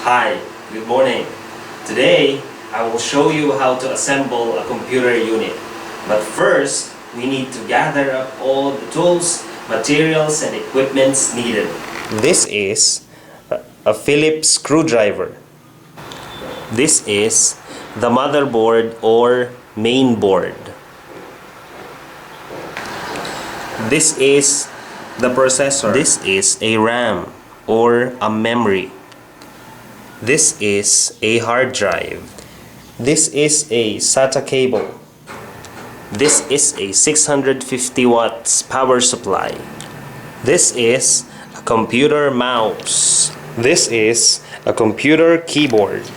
Hi, good morning. Today, I will show you how to assemble a computer unit. But first, we need to gather up all the tools, materials, and equipments needed. This is a Phillips screwdriver. This is the motherboard or main board. This is the processor. This is a RAM or a memory. This is a hard drive. This is a SATA cable. This is a 650 watts power supply. This is a computer mouse. This is a computer keyboard.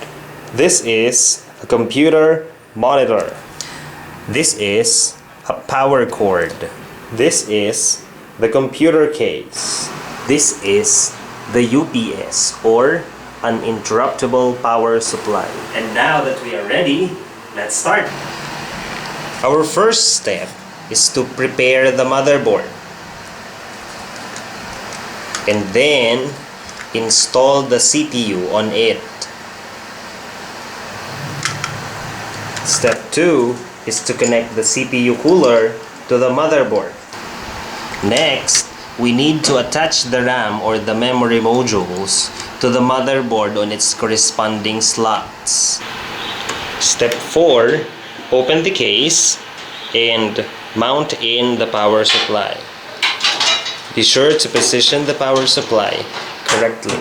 This is a computer monitor. This is a power cord. This is the computer case. This is the UPS or uninterruptible power supply. And now that we are ready, let's start. Our first step is to prepare the motherboard and then install the CPU on it. Step 2 is to connect the CPU cooler to the motherboard. Next, we need to attach the RAM or the memory modules to the motherboard on its corresponding slots. Step 4, open the case and mount in the power supply. Be sure to position the power supply correctly.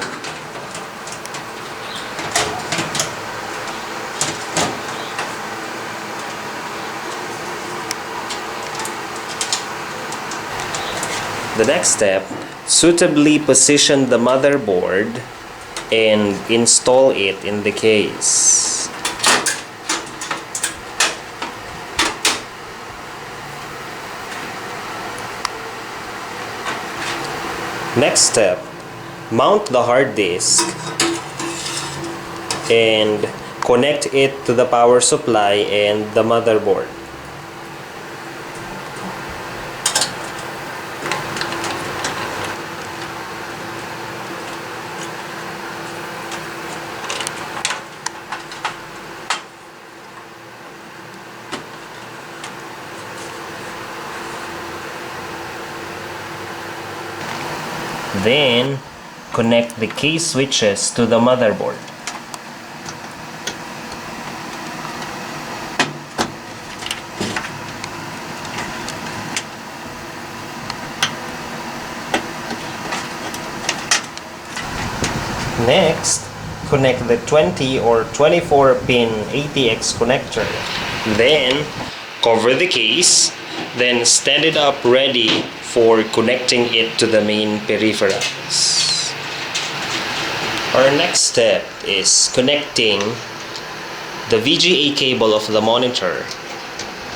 The next step, suitably position the motherboard and install it in the case. Next step, mount the hard disk and connect it to the power supply and the motherboard. Then, connect the key switches to the motherboard. Next, connect the 20 or 24 pin ATX connector. Then, cover the case, then stand it up ready for connecting it to the main peripherals. Our next step is connecting the VGA cable of the monitor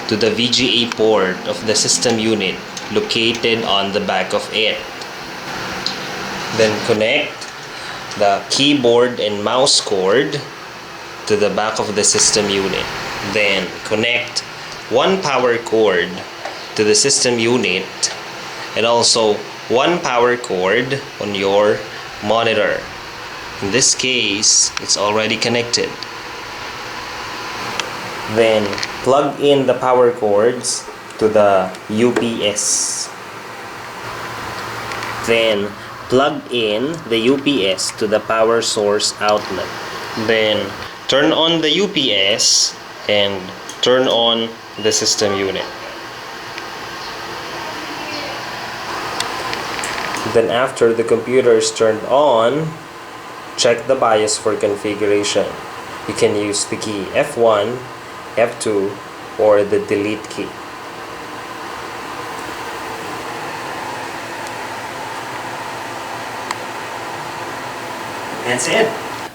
to the VGA port of the system unit located on the back of it. Then connect the keyboard and mouse cord to the back of the system unit. Then connect one power cord to the system unit and also one power cord on your monitor. In this case, it's already connected. Then plug in the power cords to the UPS. Then plug in the UPS to the power source outlet. Then turn on the UPS and turn on the system unit. Then after the computer is turned on, check the BIOS for configuration. You can use the key F1, F2, or the delete key. That's it.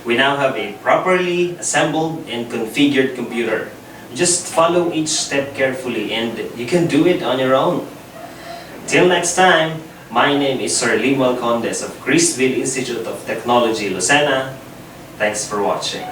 We now have a properly assembled and configured computer. Just follow each step carefully and you can do it on your own. Till next time, my name is Sir Limuel Condes of Crisville Institute of Technology, Lucena. Thanks for watching.